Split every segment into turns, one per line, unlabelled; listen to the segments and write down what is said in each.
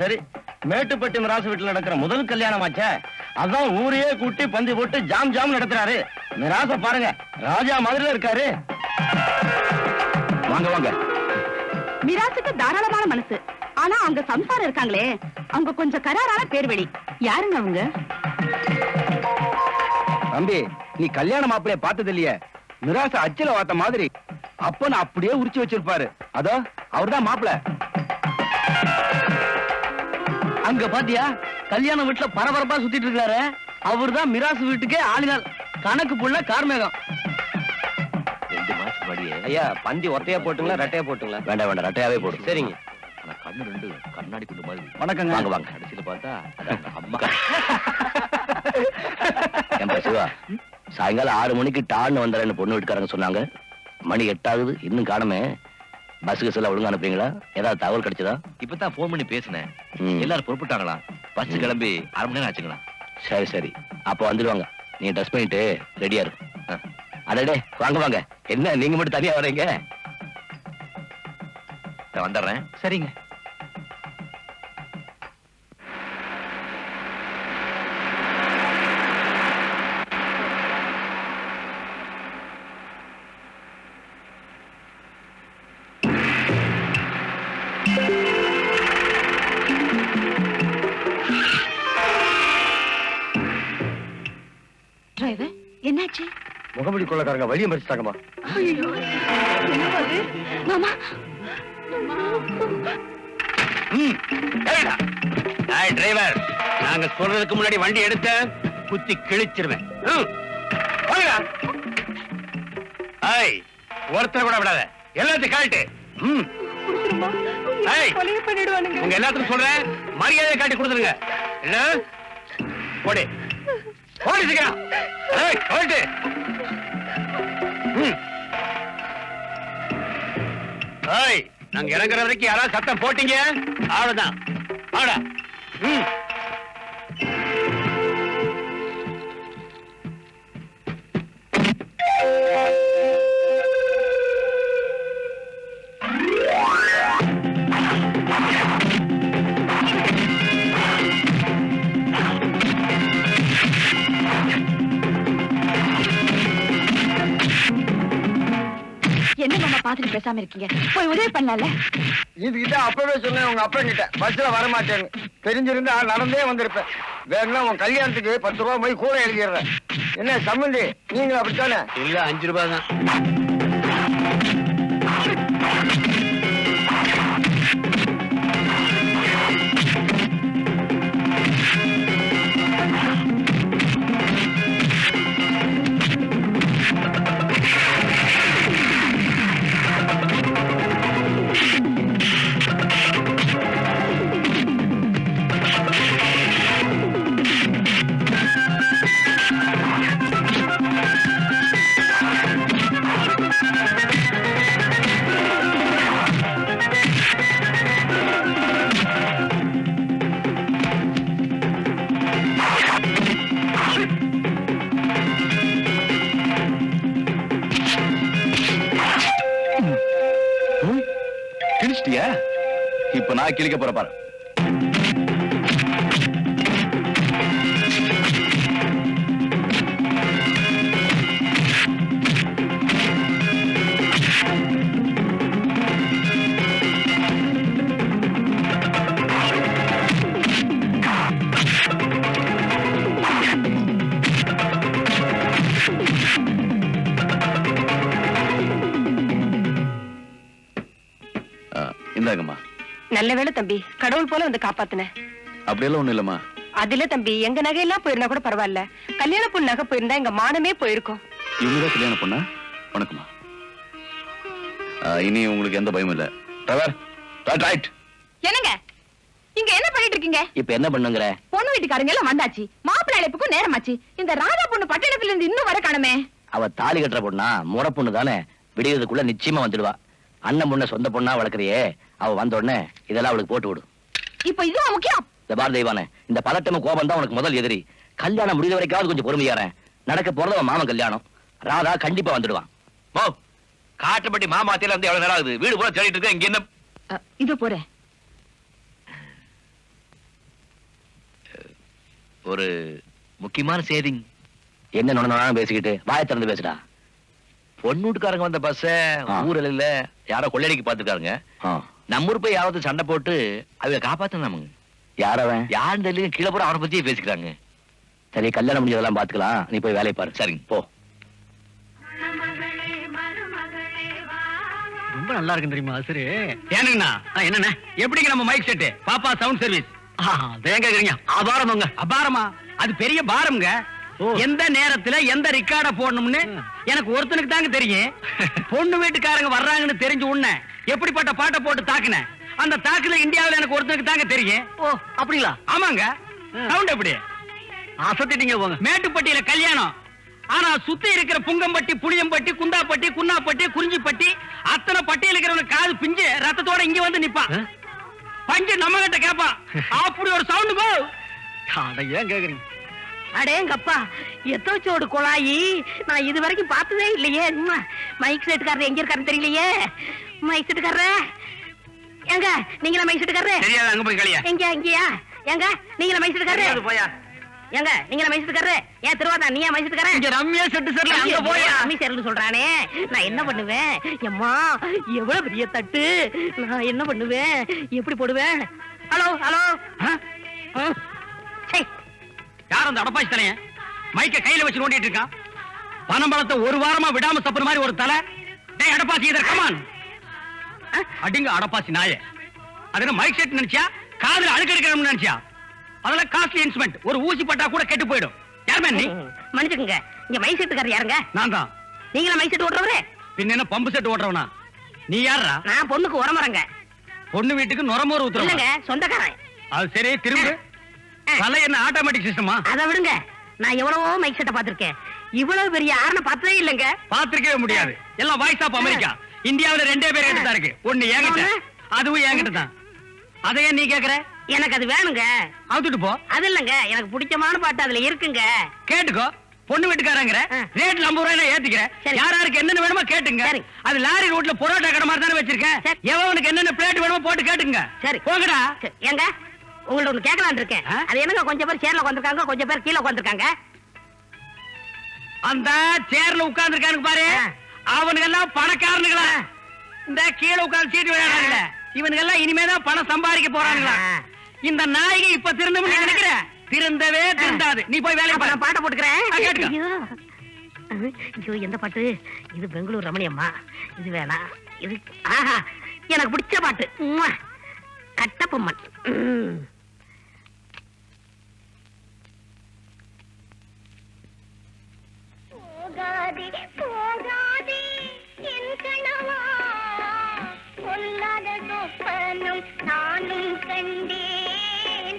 சரி, மேட்டுப்பட்டி மிராசு வீட்டுல நடக்கிற முதல் கல்யாணமாச்சே, அதான் ஊரையே கூட்டி பந்தி போட்டு ஜாம் ஜாம் நடத்துறாரு. மிராச பாருங்க, ராஜா மாதிரில இருக்காரு. வாங்க வாங்க.
மிராசுக்கு தாராளமான மனசு, ஆனா அங்க சம்சாரம் இருக்காங்களே, அவங்க கொஞ்சம் கராரான பேர்வழி. யாருங்க அவங்க?
தம்பி, நீ கல்யாண மாப்பிளைய பார்த்தது இல்லையே? மிராச அச்சில வாத்த மாதிரி அப்ப நான் அப்படியே உரிச்சு வச்சிருப்பாரு. அதோ அவர்தான் மாப்பிள. அங்க பாத்தியா, கல்யாண வீட்டுல பரபரப்பா சுத்திட்டு இருக்காரு. அவர்தான் மிராசு வீட்டுக்கே ஆளினால். கணக்கு புள்ள கார்மேகம்.
2 மாசம் படியே.
ஐயா, பந்தி ஒத்தையா போட்டுங்களா ரெட்டையா போட்டுங்களா?
வேண்டாம் வேண்டாம், ரெட்டையாவே போடும்.
சரிங்க.
ஆனா கண்ணு 2 கண்ணாடி குண்டு மாதிரி.
வணக்கங்க.
வாங்க வாங்க. கடைசியில பார்த்தா அதான் அம்மா. என் சிவா, சாயங்காலம் 6 மணிக்கு டான்னு வந்தாரன்னு பொண்ணு வீட்டுக்காரங்க சொன்னாங்க. மணி 8 ஆகுது, இன்னும் காணமே. பஸ் கஸ் எல்லாம் ஒழுங்கா அனுப்புறீங்களா? ஏதாவது தகவல் கிடைச்சதா?
இப்பதான் போன் பண்ணி பேசினேன். எல்லாரும் புறப்பட்டாங்களா? பஸ் கிளம்பி 1/2 மணி நேரம் ஆச்சுங்களா?
சரி சரி, அப்ப வந்துடுவாங்க. நீ ட்ரெஸ் பண்ணிட்டு ரெடியா இரு. அடடே, வாங்க வாங்க. என்ன நீங்க மட்டும் தனியா வரீங்க?
நான் வந்துடுறேன்.
சரிங்க.
டிரைவர், என்னாச்சு?
முகமடி கொள்ளக்காரங்க வழியை மறிச்சிட்டாங்கம்மா.
மாமா,
டிரைவர், நாங்க சொல்றதுக்கு முன்னாடி வண்டி எடுத்த குத்தி கிழிச்சிருவேன். ஒருத்தர் கூட விடாத, எல்லாத்தையும் காட்டு. உங்க எல்லாத்துக்கும் சொல்றேன், மரியாதை காட்டி கொடுத்துருங்க. இல்ல போடு போடு சீக்கிரம். போயிட்டு நாங்க இறங்குற வரைக்கும் யாராவது சத்தம் போட்டீங்க அவ்வளவுதான். ஆடா.
என்ன மாமா பாத்துட்டு பேசாம இருக்கீங்க? போய் உதவி பண்ணல.
இதுகிட்ட அப்பவே சொன்னேன் உங்க அப்பா கிட்ட, பஸ்ல வரமாட்டேன்னு. தெரிஞ்சிருந்தா நடந்தே வந்திருப்பேன். வேணும்னா உன் கல்யாணத்துக்கு 10 ரூபாய் போய் கூட எழுதிடுறேன். என்ன சம்பந்தி, நீங்களும் அப்படித்தானே?
இல்ல, 5 ரூபாய் தான்.
கிழிச்சிட்டியா? இப்ப நான் கிழிக்க போற பாரு. இந்தாங்கம்மா.
நல்ல வேளை தம்பி, கடவுள் போல வந்து காப்பாத்துன.
அப்படியெல்லாம் ஒண்ணு இல்லம்மா.
அதுல தம்பி, எங்க நகையெல்லாம் போயிருந்தா கூட பரவாயில்ல, கல்யாண பொண்ணு நகை போயிருந்தா எங்க மானமே போயிருக்கும்.
இவங்கதான் கல்யாணம் பண்ணா? வணக்கம்மா. இனி உங்களுக்கு எந்த பயமும் இல்ல.
என்னங்க இங்க என்ன பண்ணிட்டு இருக்கீங்க?
இப்ப என்ன பண்ணுங்கற?
பொண்ணு வீட்டுக்காரங்க எல்லாம் வந்தாச்சு, மாப்பிள்ளை அழைப்புக்கும் நேரமாச்சு. இந்த ராதா பொண்ணு பட்டணத்துல இருந்து இன்னும் வர காணமே.
அவ தாலி கட்டுற பொண்ணா? முறை பொண்ணு தானே, விடியறதுக்குள்ள நிச்சயமா வந்துடுவா. அண்ணன் பொண்ண சொந்த பொண்ணா வளர்க்கறியே, அவ வந்த உடனே இதெல்லாம் அவளுக்கு போட்டு விடு.
இப்ப இதுவா முக்கியம்?
இந்த பார் தெய்வானே, இந்த பதட்டமும் கோபம் தான் உனக்கு முதல் எதிரி. கல்யாணம் முடிந்த வரைக்காவது கொஞ்சம் பொறுமையாரேன். நடக்க போறது அவன் மாமன் கல்யாணம். ராதா கண்டிப்பா வந்துடுவான்.
காட்டுப்பட்டி மாமாத்தியில வந்து எவ்வளவு நேரம் ஆகுது? வீடு பூரா தேடிட்டு இருக்க. இங்க என்ன?
இதோ போறேன்.
ஒரு முக்கியமான செய்தி. என்ன நொண்ணு பேசிக்கிட்டு வாயை திறந்து பேசுடா. பொண்ணூட்டுக்காரங்க வந்த பஸ்ஸ ஊரில் யாரோ கொள்ளையடிக்க பாத்துருக்காருங்க. நம்ம ஊர் போய் யாராவது சண்டை போட்டு அவங்க காப்பாத்தணும். யாரவன் யாருன்னு தெரியல, கீழே போற அவனை பத்தியே பேசிக்கிறாங்க. சரி, கல்யாணம் முடிஞ்சதெல்லாம் பாத்துக்கலாம், நீ போய் வேலையை பாரு. சரிங்க, போ.
ரொம்ப நல்லா இருக்கு தெரியுமா சரி? ஏனுங்கண்ணா என்னண்ணா எப்படிங்க நம்ம மைக் செட்டு பாப்பா சவுண்ட் சர்வீஸ் கேக்குறீங்க? அபாரமாங்க. அபாரமா? அது பெரிய பாரம்ங்க. எந்த நேரத்துல எந்த ரெக்கார்ட போடணும்னு எனக்கு ஒருத்தனுக்கு தாங்க தெரியும். பொண்ணு வீட்டுக்காரங்க வர்றாங்கன்னு தெரிஞ்ச உடனே எப்படிப்பட்ட பாட்டை போட்டு தாக்குனேன். அந்த தாக்குல இந்தியாவில் எனக்கு ஒருத்தனுக்கு தாங்க தெரியும். ஓ அப்படிங்களா? ஆமாங்க. சவுண்ட் எப்படி அசத்திட்டீங்க போங்க. மேட்டுப்பட்டியில கல்யாணம். ஆனா சுத்தி இருக்கிற புங்கம்பட்டி, புளியம்பட்டி, குந்தாப்பட்டி, குன்னாப்பட்டி, குறிஞ்சிப்பட்டி அத்தனை பட்டியல் இருக்கிறவங்க காது பிஞ்சு ரத்தத்தோட இங்க வந்து நிப்பான். பஞ்சு நம்ம கிட்ட கேப்பான். அப்படி ஒரு சவுண்ட் போ. ஏன் கேக்குறீங்க?
அடேங்கப்பா, எத்தோச்சோடு குழாயி நான் இது வரைக்கும் பார்த்ததே இல்லையே. மைக் செட்டுக்காரர் எங்க இருக்காருன்னு தெரியலையே. மைக் செட்டுக்காரர எங்க? நீங்களா மைக் செட்டுக்காரரு?
தெரியாது, அங்க போய் கலியா.
எங்க இங்கயா? எங்க நீங்களா மைக் செட்டுக்காரரு?
போயா.
எங்க நீங்களா மைக் செட்டுக்காரரு? ஏன் திருவாதா நீயா மைக் செட்டுக்காரன்?
இங்க ரம்யா செட்டு சர்ல அங்க போயா.
ரம்மி சேர்னு சொல்றானே, நான் என்ன பண்ணுவேன்? எம்மா எவ்வளவு பெரிய தட்டு, நான் என்ன பண்ணுவேன்? எப்படி போடுவேன்? Hello hello.
யார் அந்த அடப்பாசி தலைய மைக்க கையில வச்சு நோண்டிட்டு இருக்கான்? பனம்பழத்தை ஒரு வாரமா விடாம தப்புற மாதிரி ஒரு தலை. டேய் அடப்பாசி, இதர் கமான். அடிங்க அடப்பாசி நாயே. அது மைக் செட் நினைச்சியா? காதுல அழுக்கு எடுக்கணும்னு நினைச்சியா? அதெல்லாம் காஸ்ட்லி இன்ஸ்ட்ருமெண்ட். ஒரு ஊசி பட்டா கூட கெட்டு போயிடும். யாருமே நீ?
மன்னிச்சுக்கங்க, இங்க மைக் செட்டுக்காரர் யாருங்க?
நான் தான்.
நீங்களா மைக் செட் ஓட்டுறவரு?
பின்ன என்ன பம்பு செட் ஓட்டுறவனா? நீ யாரா?
நான் பொண்ணுக்கு உரமரங்க.
பொண்ணு வீட்டுக்கு நுரமோர் ஊத்துறவா?
இல்லங்க, சொந்தக்காரன்.
அது சரி, திரும்ப தலை என்ன ஆட்டோமேட்டிக் சிஸ்டமா?
அத விடுங்க, நான் எவ்வளவோ மைக் செட்டை பாத்திருக்கேன். இவ்வளவு பெரிய ஆரணை பார்த்ததே இல்லங்க.
பாத்திருக்கவே முடியாது. எல்லாம் வாய்ஸ் ஆஃப் அமெரிக்கா. இந்தியாவுல ரெண்டே பேர் கிட்ட தான் இருக்கு. ஒண்ணு என்கிட்ட, அதுவும் என்கிட்ட தான். அதையே நீ கேக்குற? எனக்கு அது வேணுங்க. அவுத்துட்டு போ. அது இல்லங்க, எனக்கு பிடிச்சமான பாட்டு அதுல இருக்குங்க. கேட்டுக்கோ. பொண்ணு வீட்டுக்காரங்கிற ரேட் 50 ரூபாய் ஏத்திக்கிறேன். யாராருக்கு என்னென்ன வேணுமோ கேட்டுங்க. அது லாரி ரோட்ல பொரோட்டா கடை மாதிரி தானே வச்சிருக்கேன். எவனுக்கு என்னென்ன பிளேட் வேணுமோ போட்டு கேட்டுங்க. சரி போங்கடா. ஏங்க உங்கள்ட்ட ஒண்ணு கேட்கலான்னு இருக்கேன். அது என்னங்க, கொஞ்சம் பேர் சேர்ல உட்காந்துருக்காங்க, கொஞ்சம் பேர் கீழே உட்காந்துருக்காங்க. அந்த சேர்ல உட்கார்ந்துருக்கானுங்க பாரு, அவனுங்க எல்லாம் பணக்காரனுங்களா? இந்த கீழே உட்கார்ந்து சீட்டு விளையாடுறாங்கல்ல, இவனுங்க எல்லாம் இனிமேதான் பணம் சம்பாதிக்க போறாங்களா? இந்த நாயகி இப்ப திருந்தம் நினைக்கிற? திருந்தவே திருந்தாது. நீ போய் வேலையை பாரு. பாட்டை போட்டுக்கிறேன். ஐயோ எந்த பாட்டு இது? பெங்களூர் ரமணியம்மா. இது வேணாம். இது ஆஹா, எனக்கு பிடிச்ச பாட்டு கட்டப்பொம்மன்.
போகாதே போகாதே என் கணவா, பொல்லாத சொப்பனம் நானும் கண்டேன்.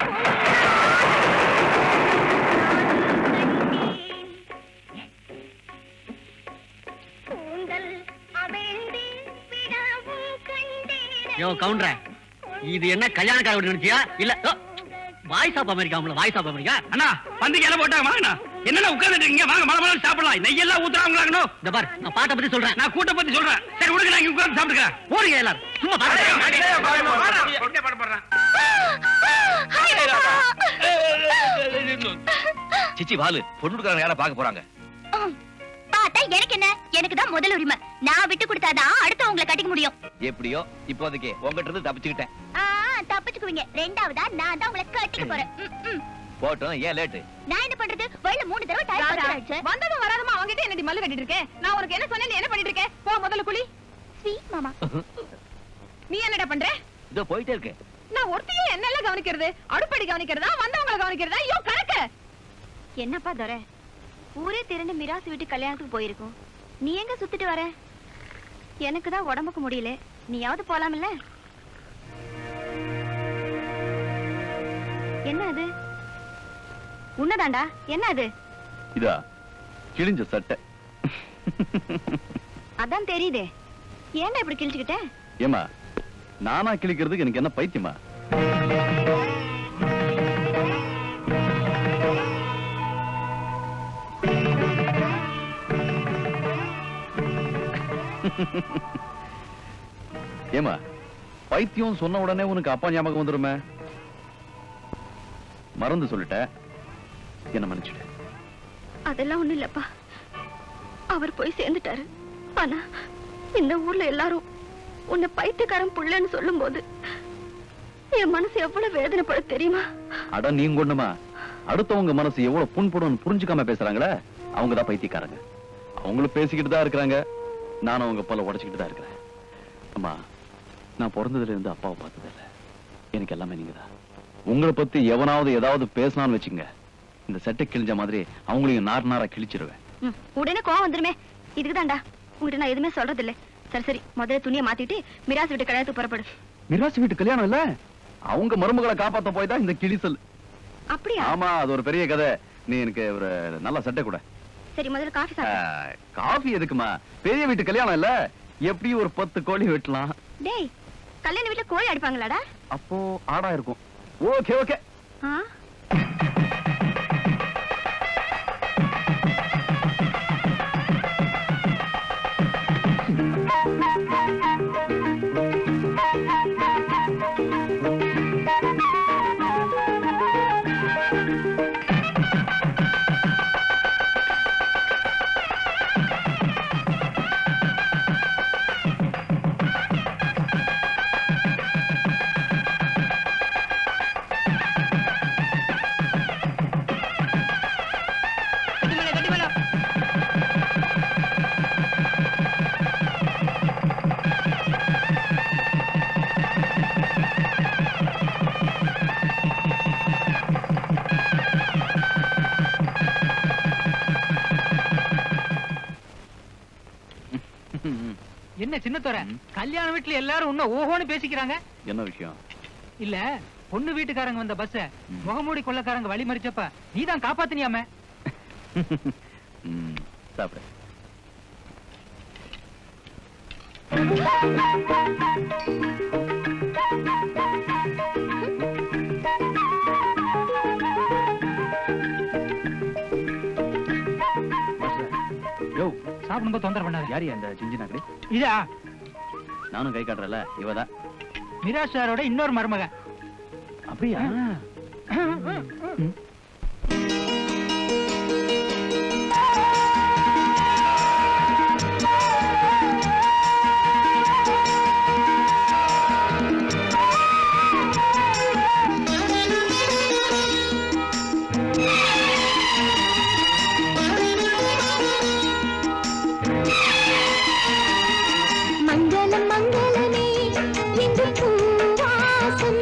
கூந்தல் அவிழ்ந்து விடவும் கண்டேன்.
யோ கவுண்டர், இது என்ன கல்யாணக்கார வீடு நினைச்சியா? இல்ல voice of America. Voice of America. அண்ணா பந்திக்கு எல்லாம் போட்டாங்க. வாங்கண்ணா. என்னென்ன உட்கார்ந்துட்டு இருக்கீங்க? வாங்க, மலை மலை சாப்பிடலாம். நெய் எல்லாம் ஊத்துறாங்களாங்கண்ணோ. இந்த பார், நான் பாட்டை பத்தி சொல்றேன், நான் கூட்ட பத்தி சொல்றேன். சரி விடுங்க, நான் இங்க உட்கார்ந்து சாப்பிட்டுக்கிறேன். போறீங்க எல்லாரும் சும்மா
சிச்சி வாலு, பொண்ணுக்காரங்க யாரை பார்க்க போறாங்க?
பார்த்தா எனக்கு என்ன? எனக்கு தான் முதல் உரிமை. நான் விட்டு கொடுத்தாதான் அடுத்து உங்களை கட்டிக்க முடியும்.
எப்படியோ இப்போதைக்கு உங்ககிட்ட இருந்து தப்பிச்சுக்கிட்டேன்.
தப்பிச்சுக்குவீங்க. ரெண்டாவதா நான் தான் உங்களை கட்டிக்க போறேன்.
போட்டோம், ஏன் லேட்டு?
நான் என்ன பண்றது? வழியில 3 தடவை டயர் பஞ்சர் ஆயிடுச்சு.
வந்ததும் வராதமா அவங்கிட்ட என்னடி மல்லு கட்டிட்டு இருக்கேன்? நான் உனக்கு என்ன சொன்னேன்? என்ன பண்ணிட்டு இருக்கேன்? போ முதல்ல குளி.
ஸ்வீட் மாமா.
நீ என்னடா பண்ற?
இதோ போயிட்டே இருக்கு.
நான் ஒருத்தையே என்னெல்லாம் கவனிக்கிறது? அடுப்படி கவனிக்கிறதா, வந்தவங்களை கவனிக்கிறதா? ஐயோ கணக்கு.
என்னப்பா துரை, ஊரே திரண்டு மிராசு விட்டு கல்யாணத்துக்கு போயிருக்கும். நீ எங்க சுத்திட்டு வர? எனக்கு தான் உடம்புக்கு முடியல. நீயாவது போலாம்ல? என்ன அது? உன்னதாண்டா? என்ன அது?
இதா கிழிஞ்ச சட்டை.
அதான் தெரியுதே. ஏன்டா இப்படி கிழிச்சுக்கிட்ட?
ஏமா, நானா கிழிக்கிறதுக்கு எனக்கு என்ன பைத்தியமா? ஏமா, பைத்தியம் சொன்ன உடனே உனக்கு அப்பா ஞாபகம் வந்துருமே? மறந்து சொல்லிட்ட. என்ன மன்னிச்சுடு.
அதெல்லாம் ஒண்ணு இல்லப்பா. அவர் போய் சேர்ந்துட்டாரு. ஆனா இந்த ஊர்ல எல்லாரும் உன்னை பைத்தியக்காரன் புள்ளன்னு சொல்லும் போது என் மனசு எவ்வளவு வேதனைப்பட தெரியுமா?
அட நீங்க ஒண்ணுமா, அடுத்தவங்க மனசு எவ்வளவு புண்படும் புரிஞ்சுக்காம பேசுறாங்களே, அவங்கதான் பைத்தியக்காரங்க. அவங்களும் பேசிக்கிட்டு தான் இருக்கிறாங்க, நானும் அவங்க போல உடைச்சுக்கிட்டு தான் இருக்கிறேன். அம்மா, நான் பிறந்ததுல இருந்து அப்பாவை பார்த்ததில்ல. எனக்கு எல்லாமே நீங்க தான். உங்களை பத்தி எவனாவது ஏதாவது பேசினான்னு வச்சுங்க, இந்த செட்டை கிழிஞ்ச மாதிரி அவங்களையும் நாரா கிழிச்சிருவேன்.
உடனே கோவம் வந்துருமே. இதுக்குதான்டா உங்ககிட்ட நான் எதுவுமே சொல்றது இல்ல. சரி சரி, முதல்ல துணியை மாத்திட்டு மிராஸ் வீட்டு கல்யாணத்துக்கு புறப்படு.
மிராஸ் வீட்டு கல்யாணம் இல்ல, அவங்க மருமகளை காப்பாத்த போய் தான் இந்த கிழிசல்.
அப்படியா?
ஆமா, அது ஒரு பெரிய கதை. நீ எனக்கு ஒரு நல்ல சட்டை கூட.
சரி, முதல்ல காஃபி சாப்பிடு.
காஃபி எதுக்குமா? பெரிய வீட்டு கல்யாணம் இல்ல, எப்படி ஒரு 10 கோழி வெட்டலாம்.
டேய், கல்யாண வீட்டுல கோழி அடிப்பாங்களாடா?
அப்போ ஆடா இருக்கும். Okay okay.
என்ன சின்னத்தோர, கல்யாண வீட்டுல எல்லாரும் இன்னும் ஓஹோன்னு பேசிக்கிறாங்க.
என்ன விஷயம்?
இல்ல, பொண்ணு வீட்டுக்காரங்க வந்த பஸ்ஸ முகமூடி கொள்ளக்காரங்க வழி மறிச்சப்ப நீதான் காப்பாத்தினியாமே.
சாப்பிடு.
சாப்பிடும்போது தொந்தரவு பண்ணாத.
யாரியா இந்த சிஞ்சினா கடை?
இதா,
நானும் கை காட்டுறல, இவதான்
மிராஸ் சாரோட இன்னொரு மருமக.
அப்படியா?
மங்களமே எங்கள் பூவாசம்,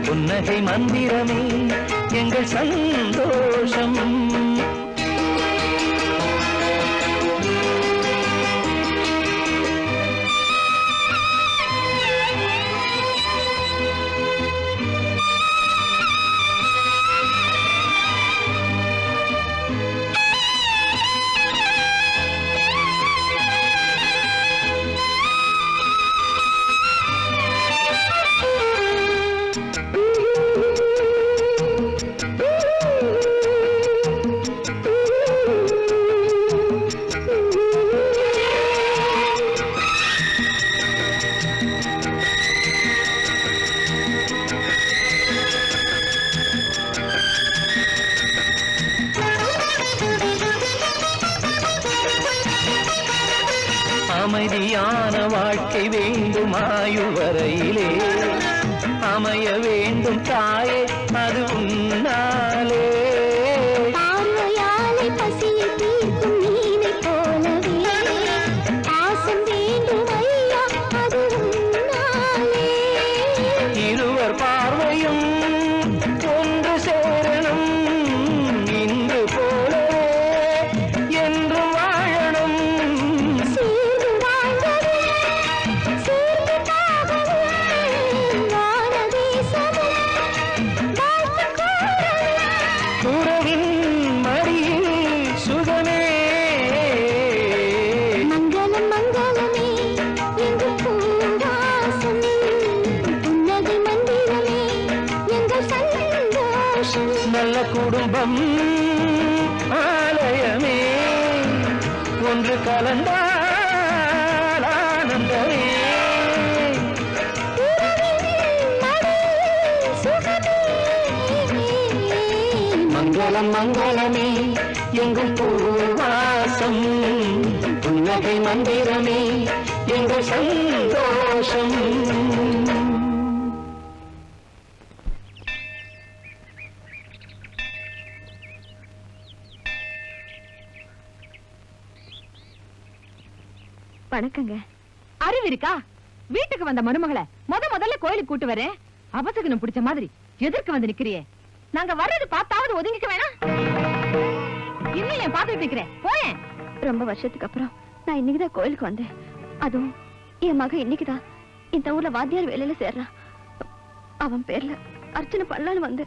புன்னகை மந்திரமே எங்கள் சந்தோஷம். அமைதியான வாழ்க்கை வேண்டும் ஆயுள் வரையிலே அமைய வேண்டும் தாயே அது உன்னாலே
பார்வையாலே பசியை தீர்க்கும் நீனை போலவே பாசம் வேண்டும் ஐயா அது உன்னாலே
இருவர் பார்வையும் ஒன்று சேரணும் இன்று போலவே என்றும் வாழணும்
சேர்ந்து வாழ்ந்தது சேர்ந்து தாகமும் வானதேசமும் வாழ்த்து கூறவே
உறவின் மடியில் சுகமே
மங்களம் மங்களமே எங்கள் பூவாசம் புன்னகை மந்திரமே எங்கள் சந்தோஷம்
நல்ல குடும்பம் ஆலயமே ஒன்று கலந்தால் ஆனந்தமே மங்களம் மங்களமே எங்கள் பூவாசம் புன்னகை மந்திரமே எங்கள் சந்தோஷம்
வணக்கங்க.
அறிவு இருக்கா? வீட்டுக்கு வந்த மருமகளை முதல்ல கோயிலுக்கு கூட்டு வரேன். அவசகுனம் பிடிச்ச மாதிரி எதிர்க்க வந்து நிக்கிறியே. நாங்க வர்றது பார்த்தாவது ஒதுங்கிக்க வேணாம். இன்னும் ஏன் பாத்துட்டு நிக்கிறேன்? போயேன்.
ரொம்ப வருஷத்துக்கு அப்புறம் நான் இன்னைக்குதான் கோயிலுக்கு வந்தேன். அதுவும் என் மகன் இன்னைக்குதான் இந்த ஊர்ல வாத்தியார் வேலையில சேர்றான். அவன் பேர்ல அர்ச்சனை பண்ணலான்னு வந்து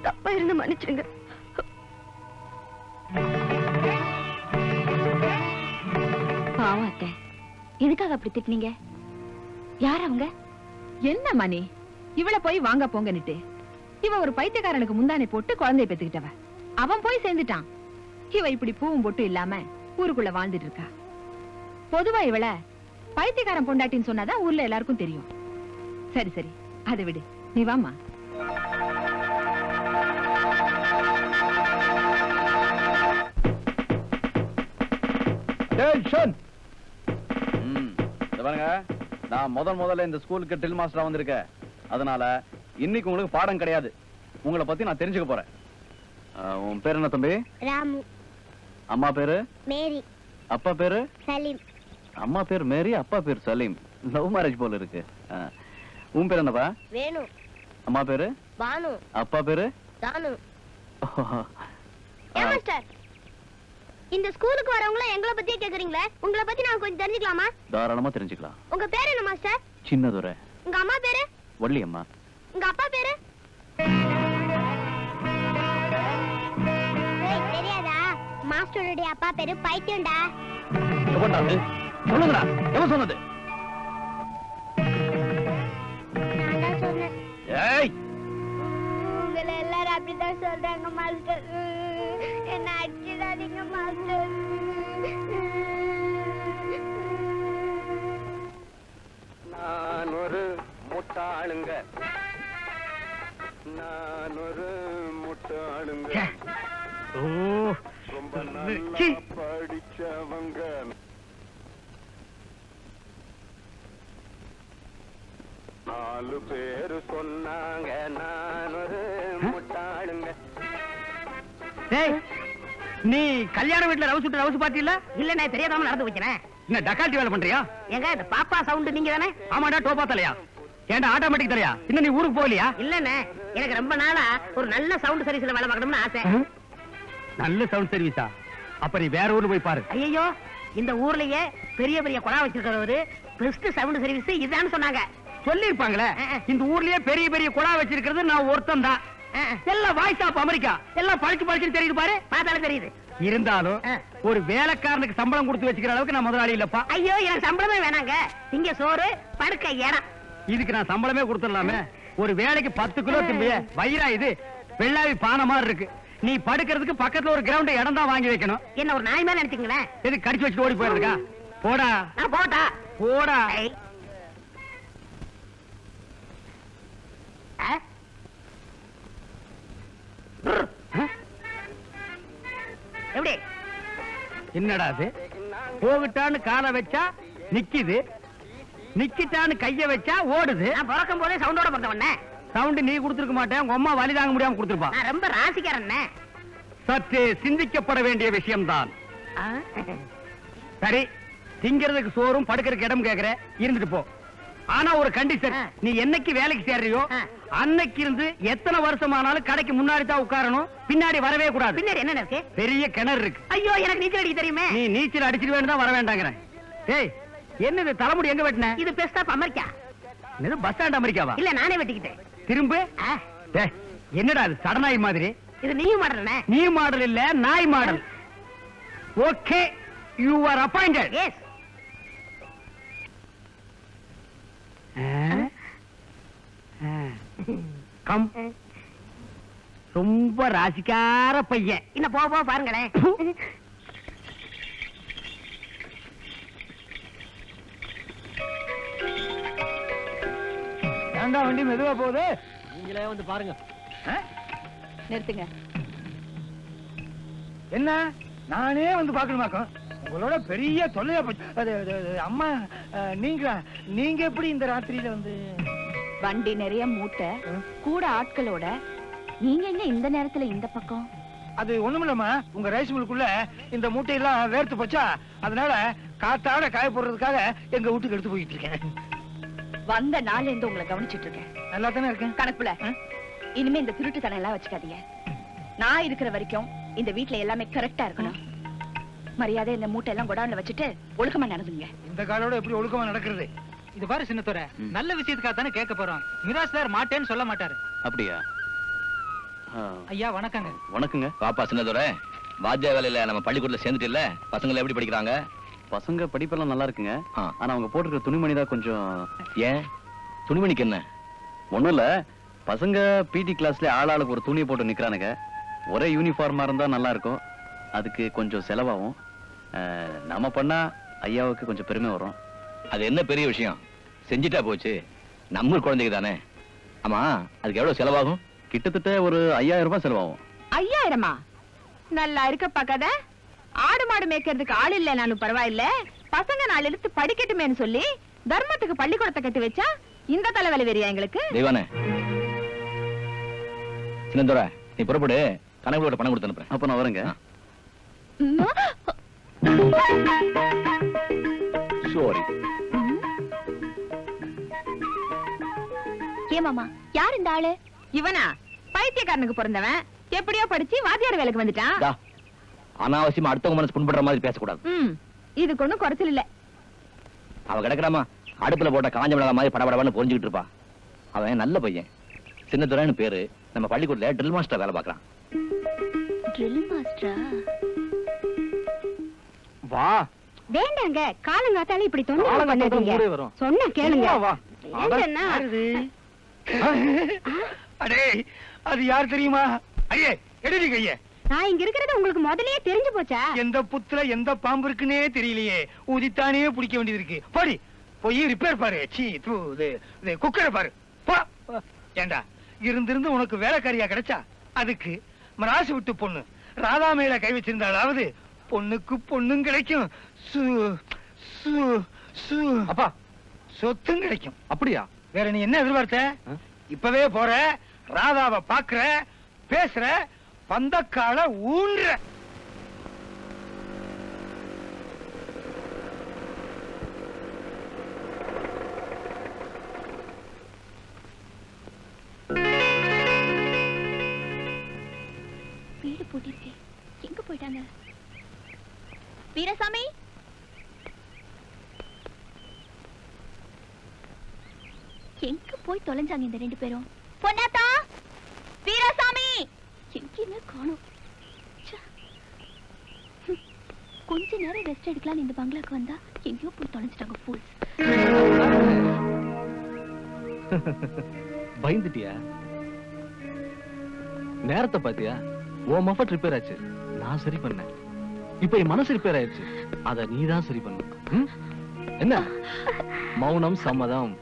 தப்பா இருந்து மன்னிச்சிடுங்க. பாவம் அத்தை, எதுக்காக அப்படி திட்டினீங்க? யார் அவங்க?
என்ன மணி இவளை போய் வாங்க போங்கன்னுட்டு இவ ஒரு பைத்தியக்காரனுக்கு முந்தானை போட்டு குழந்தைய பெத்துக்கிட்டவ. அவன் போய் சேர்ந்துட்டான். இவ இப்படி பூவும் போட்டு இல்லாம ஊருக்குள்ள வாழ்ந்துட்டு இருக்கா. பொதுவா இவள பைத்தியக்காரன் பொண்டாட்டின்னு சொன்னாதான் ஊர்ல எல்லாருக்கும் தெரியும். சரி சரி அதை விடு, நீ வாமா.
பாருங்க, நான் முதல்ல இந்த ஸ்கூலுக்கு ட்ரில் மாஸ்டரா வந்திருக்கேன். அதனால இன்னைக்கு உங்களுக்கு பாடம் கிடையாது. உங்களை பத்தி நான் தெரிஞ்சுக்க போறேன். உன் பேர் என்ன தம்பி?
ராமு.
அம்மா பேரு?
மேரி.
அப்பா பேரு?
சலீம்.
அம்மா பேர் மேரி, அப்பா பேர் சலீம். லவ் மேரேஜ் போல இருக்கு. உன் பேர் என்னப்பா?
வேணு.
அம்மா பேரு?
பானு.
அப்பா பேரு?
தானு. மாஸ்டர், இந்த ஸ்கூலுக்கு வரவங்கள எங்களை பத்தியே கேக்குறீங்களே, உங்களை பத்தி நான் கொஞ்சம் தெரிஞ்சுக்கலாமா?
தாராளமா தெரிஞ்சுக்கலாம்.
உங்க பேர் என்ன மாஸ்டர்?
சின்னதுரை.
உங்க அம்மா பேரு?
வள்ளி அம்மா.
உங்க அப்பா பேரு? தெரியாதா? மாஸ்டருடைய அப்பா பேரு பைத்தியம்டா.
சொல்லுங்கடா, எவன் சொன்னது?
நான் தான் சொன்னேன்.
ஏய்,
உங்களை எல்லாரும் அப்படிதான் சொல்றாங்க மாஸ்டர். என்ன அடிச்சிடாதீங்க மாஸ்டர்.
நான் ஒரு முட்டாளுங்க, நான் ஒரு முட்டாளுங்க, ரொம்ப நல்லா படிச்சவங்க. நாலு பேரு சொன்னாங்க நான் ஒரு முட்டாளுங்க.
நீ கல்யாண வீட்டுல ரவுஸ் விட்டு ரவுஸ் பாத்தீங்களா?
இல்ல நான் தெரியாதாம நடந்து வைக்கிறேன்.
என்ன டக்கால்ட்டி வேலை பண்றியா?
எங்க இந்த பாப்பா சவுண்ட் நீங்க தானே?
ஆமாடா, டோப்பா தலையா. ஏன்டா ஆட்டோமேட்டிக் தலையா? இன்னும் நீ ஊருக்கு போகலையா?
இல்லண்ணே, எனக்கு ரொம்ப நாளா ஒரு நல்ல சவுண்ட் சர்வீஸ்ல வேலை பார்க்கணும்னு ஆசை.
நல்ல சவுண்ட் சர்வீஸா? அப்ப நீ வேற ஊர்ல போய் பாரு.
ஐயோ, இந்த ஊர்லயே பெரிய பெரிய குழா வச்சிருக்கிறவரு பெஸ்ட் சவுண்ட் சர்வீஸ் இதுதான் சொன்னாங்க.
சொல்லிருப்பாங்களே, இந்த ஊர்லயே பெரிய பெரிய குழா வச்சிருக்கிறது நான் ஒருத்தன் தான். எல்லாம் வாய்ஸ் ஆஃப் அமெரிக்கா. எல்லாம் படிச்சு தெரியுது பாரு.
பார்த்தாலும் தெரியுது.
இருந்தாலும் ஒரு வேலைக்காரனுக்கு சம்பளம் கொடுத்து வச்சுக்கிற அளவுக்கு நான் முதலாளி இல்லப்பா.
ஐயோ, எனக்கு சம்பளமே வேணாங்க. இங்க சோறு படுக்க இடம்.
இதுக்கு நான் சம்பளமே கொடுத்துடலாமே. ஒரு வேலைக்கு 10 கிலோ திம்பிய வயிறா இது வெள்ளாவி பானை மாதிரி இருக்கு. நீ படுக்கிறதுக்கு பக்கத்துல ஒரு கிரவுண்ட் இடம் தான் வாங்கி வைக்கணும்.
என்ன ஒரு நாய் மேல நினைச்சீங்களேன்?
எது கடிச்சு வச்சுட்டு ஓடி போயிருக்கா? போடா
போட்டா
போடா.
எப்படி
என்னடா அது? போகட்டான்னு காலை வச்சா நிக்குது, நிக்கிட்டான்னு கைய வச்சா ஓடுது.
பிறக்கும் போதே சவுண்டோட பிறந்தவண்ணே.
சவுண்ட் நீ கொடுத்துருக்க மாட்டேன், உங்க அம்மா வலி தாங்க முடியாம கொடுத்துருப்பா.
நான் ரொம்ப ராசிக்காரண்ணே.
சற்றே சிந்திக்கப்பட வேண்டிய விஷயம்தான். சரி, திங்கிறதுக்கு சோறும் படுக்கிறதுக்கு இடம் கேக்குற, இருந்துட்டு போ. ஆனா ஒரு கண்டிஷன், நீ என்னைக்கு வேலைக்கு சேர்றியோ அன்னைக்கு இருந்து எத்தனை வருஷமானாலும் கடைக்கு முன்னாடி தான் உட்காரணும், பின்னாடி வரவே கூடாது.
பின்னாடி என்ன இருக்கு?
பெரிய கிணறு இருக்கு.
ஐயோ, எனக்கு நீச்சல் அடிக்க தெரியுமே.
நீ நீச்சல் அடிச்சிட்டு தான் வர வேண்டாங்கிறேன். ஏய், என்னது தலைமுடி எங்க வெட்டின?
இது பெஸ்ட் ஆஃப் அமெரிக்கா.
இது பஸ் ஸ்டாண்ட் அமெரிக்காவா?
இல்ல, நானே வெட்டிக்கிட்டேன்.
திரும்ப டேய், என்னடா அது சடனாய் மாதிரி?
இது நீயும் மாடல்ண்ணே.
நீ மாடல் இல்ல, நாய் model. Okay, you are appointed.
Yes.
Come. ரொம்ப ராசிக்கார பையன்.
இன்னும் போ பாருங்களேன்.
ஏண்டா வண்டி மெதுவா போகுது?
நீங்களே வந்து பாருங்க.
நிறுத்துங்க.
என்ன நானே வந்து பாக்கணுமாக்கும்? உங்களோட பெரிய தொல்லையா போச்சு. அம்மா, நீங்க எப்படி இந்த ராத்திரியில வந்து?
வண்டி நிறைய மூட்டை, கூட ஆட்களோட, நீங்க எங்க இந்த நேரத்துல இந்த பக்கம்?
அது ஒண்ணுமில்லம்மா, உங்க ரைஸ் மில்லுக்குள்ள இந்த மூட்டையெல்லாம் வேர்த்து போச்சா, அதனால காத்தாட காய போடுறதுக்காக எங்க வீட்டுக்கு எடுத்து போயிட்டு இருக்கேன்.
வந்த நாள்ல இருந்து உங்களை கவனிச்சிட்டு இருக்கேன்.
நல்லா தானே இருக்கேன்.
கணக்குல இனிமே இந்த திருட்டுத்தனம் எல்லாம் வச்சுக்காதீங்க. நான் இருக்கிற வரைக்கும் இந்த வீட்ல எல்லாமே கரெக்டா இருக்கணும். மரியாதை இந்த மூட்டை எல்லாம் குடவுன்ல வச்சுட்டு ஒழுக்கமா நடந்துங்க.
இந்த காலோட எப்படி ஒழுக்கமா நடக்கிறது?
இது பாரு சின்னத்தோர, நல்ல விஷயத்துக்காக தானே கேட்க போறோம். மிராஸ்தார் மாட்டேன்னு சொல்ல மாட்டாரு.
அப்படியா?
ஐயா வணக்கங்க.
வணக்கங்க.
பாப்பா சின்னதோட வாத்தியா வேலையில நம்ம பள்ளிக்கூடத்துல சேர்ந்துட்டு இல்ல, பசங்களை எப்படி படிக்கிறாங்க?
பசங்க படிப்பெல்லாம் நல்லா இருக்குங்க.
ஆ.
ஆனா அவங்க போட்டுருக்க துணிமணி தான் கொஞ்சம்.
ஏன் துணிமணிக்கு என்ன?
ஒண்ணும் இல்ல, பசங்க பிடி கிளாஸ்ல ஆளாளுக்கு ஒரு துணியை போட்டு நிக்கிறானுங்க. ஒரே யூனிஃபார்மா இருந்தா நல்லா இருக்கும். அதுக்கு கொஞ்சம் செலவாகும். நம்ம பண்ணா ஐயாவுக்கு கொஞ்சம் பெருமை வரும்.
அது என்ன பெரிய விஷயம், செஞ்சுட்டா போச்சு. நம்ம குழந்தைக்கு தானே. ஆமா, அதுக்கு எவ்வளவு செலவாகும்?
கிட்டத்தட்ட ஒரு 5000 ரூபாய் செலவாகும்.
5000? நல்லா இருக்கப்பா கதை. ஆடு மாடு மேய்க்கிறதுக்கு ஆள் இல்லைனாலும் பரவாயில்ல, பசங்க நாலு எழுத்து படிக்கட்டுமேன்னு சொல்லி தர்மத்துக்கு பள்ளிக்கூடத்தை கட்டி வச்சா இந்த தலைவலி வெறியா எங்களுக்கு?
தெய்வானே, சின்னதோர நீ புறப்படு, கணக்கு பணம் கொடுத்து அனுப்புறேன்.
அப்ப நான் வரேங்க.
சாரி.
ஏமாமா, யார் இந்த ஆளு?
இவனா? பைத்தியக்காரனுக்கு பிறந்தவன், எப்படியோ படிச்சு வாத்தியார் வேலைக்கு வந்துட்டான்.
டா, அனாவசியமா அடுத்தவங்க மனசு புண்படுற மாதிரி பேசக்கூடாது.
இதுக்கு ஒண்ணும் குறைச்சல் இல்ல.
அவ கிடக்குறாமா, அடுப்புல போட்ட காஞ்ச மிளகா மாதிரி படபடன்னு பொறிஞ்சுக்கிட்டு இருப்பா. அவன் நல்ல பையன், சின்னதுரைன்னு பேரு. நம்ம பள்ளிக்கூடல ட்ரில் மாஸ்டர் வேலை பார்க்கறான்.
ட்ரில் மாஸ்டரா?
வா.
வேண்டாங்க, காலங்காத்தால இப்படி தொந்தரவு
காலங்காத்தால
பண்ணாதீங்க.
ஊரே வரும்.
சொன்னா கேளுங்க.
வா.
ஏன்னா
அடே, அது யார் தெரியுமா? ஐயே, எடுடி கையே.
நான் இங்க இருக்கிறது உங்களுக்கு முதல்லயே தெரிஞ்சு போச்சா?
எந்த புத்துல எந்த பாம்பு இருக்குன்னே தெரியலையே, ஊதித்தானே பிடிக்க வேண்டியது இருக்கு. போடி, போய் ரிப்பேர் பாரு. குக்கரை பாரு. ஏண்டா, இருந்திருந்து உனக்கு வேலைக்காரியா கிடைச்சா, அதுக்கு மராசு விட்டு பொண்ணு ராதா மேல கை வச்சிருந்தாலாவது பொண்ணுக்கு பொண்ணும் கிடைக்கும், அப்பா சொத்தும் கிடைக்கும். அப்படியா? வேற நீ என்ன எதிர்பார்த்த? இப்பவே போற, ராதாவை பாக்குற, பேசுற, பந்தக்கால ஊன்ற.
வீடு பூட்டிருக்கே, எங்க போயிட்டாங்க? வீரசாமி, எங்க போய் தொலைஞ்சாங்க இந்த ரெண்டு பேரும்? பொன்னாத்தா, வீரசாமி, எங்கேயுமே காணோம். கொஞ்ச நேரம் ரெஸ்ட் எடுக்கலாம் இந்த பங்களாக்கு வந்தா எங்கேயோ போய் தொலைஞ்சிட்டாங்க. ஃபூல்ஸ்.
பயந்துட்டியா? நேரத்தை பாத்தியா? ஓ மஃபட் ரிப்பேர் ஆச்சு, நான் சரி பண்ணேன். இப்ப என் மனசு ரிப்பேர் ஆயிடுச்சு, அத நீதான் சரி பண்ண. என்ன? மௌனம் சம்மதம்.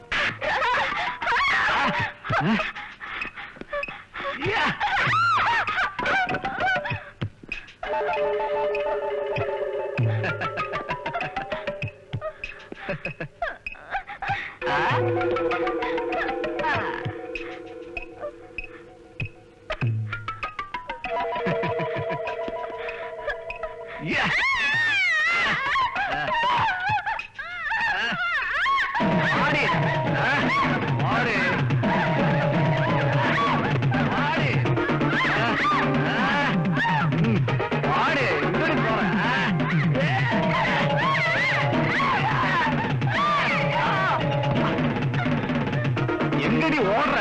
எங்கடி ஓடுற?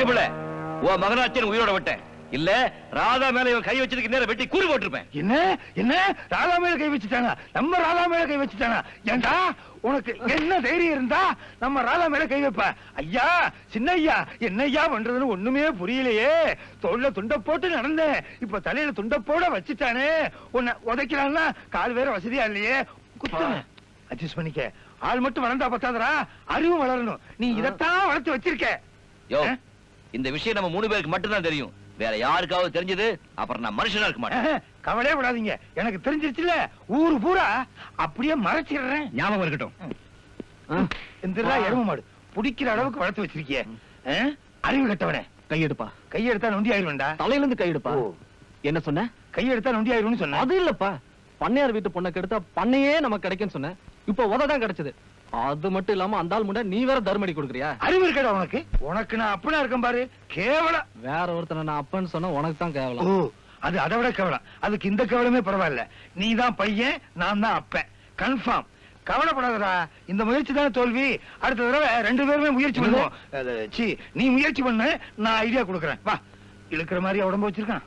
பிள்ளை உன் மகனாச்சின் உயிரோட விட்டேன் இல்ல ராதா மேல இவன் கை வச்சதுக்கு நேரம் வெட்டி கூறு போட்டிருப்பேன்.
என்ன என்ன ராதா மேல கை வச்சுட்டானா? நம்ம ராதா மேல கை வச்சுட்டானா? ஏண்டா உனக்கு என்ன தைரியம் இருந்தா நம்ம ராதா மேல கை வைப்ப? ஐயா சின்ன ஐயா என்னையா பண்றதுன்னு ஒண்ணுமே புரியலையே. தோல்ல துண்ட போட்டு நடந்தேன், இப்ப தலையில துண்ட போட வச்சுட்டானே. உன்னை உதைக்கிறான்னா கால் வேற வசதியா இல்லையே. அட்ஜஸ்ட் பண்ணிக்க. ஆள் மட்டும் வளர்ந்தா பத்தாதரா, அறிவும் வளரணும். நீ இதத்தான் வளர்த்து வச்சிருக்க.
யோ இந்த விஷயம் நம்ம 3 பேருக்கு மட்டும்தான் தெரியும். வேற யாருக்காவது தெரிஞ்சது அப்புறம் நான் மனுஷனா இருக்க மாட்டேன்.
கவலையே விடாதீங்க, எனக்கு தெரிஞ்சிருச்சுல. ஊரு பூரா அப்படியே மறைச்சிடுறேன்.
ஞாபகம் இருக்கட்டும்.
எந்திரா எரும மாடு பிடிக்கிற அளவுக்கு வளர்த்து வச்சிருக்கிய. அறிவு கட்டவனே,
கையெடுப்பா.
கையெடுத்தா நொண்டி ஆயிரும்டா.
தலையில இருந்து கையெடுப்பா. என்ன சொன்ன?
கையெடுத்தா நொண்டி ஆயிரும்னு சொன்ன.
அது இல்லப்பா, பண்ணையார் வீட்டு பொண்ணை கெடுத்தா பண்ணையே நமக்கு கிடைக்கும்னு சொன்னேன். இப்ப உததான் கிடைச்சது. அது மட்டும் இல்லாம அந்த ஆள் முன்ன நீ வேற தர்மடி கொடுக்குறியா?
அறிவு இருக்கடா உனக்கு. உனக்கு நான் அப்பனா இருக்கேன் பாரு. கேவலம்.
வேற ஒருத்தனை நான் அப்பன்னு சொன்னா உனக்கு தான் கேவலம்.
ஓ அது அதை விட கேவலம். அதுக்கு இந்த கேவலமே பரவாயில்ல. நீ தான் பையன், நான் தான் அப்பன். கன்ஃபார்ம். கவலைப்படாதடா, இந்த முயற்சி தான் தோல்வி. அடுத்த தடவை 2 பேருமே முயற்சி பண்ணுவோம். நீ முயற்சி பண்ணு, நான் ஐடியா கொடுக்கறேன். வா. இழுக்கிற மாதிரி உடம்பு வச்சிருக்கான்.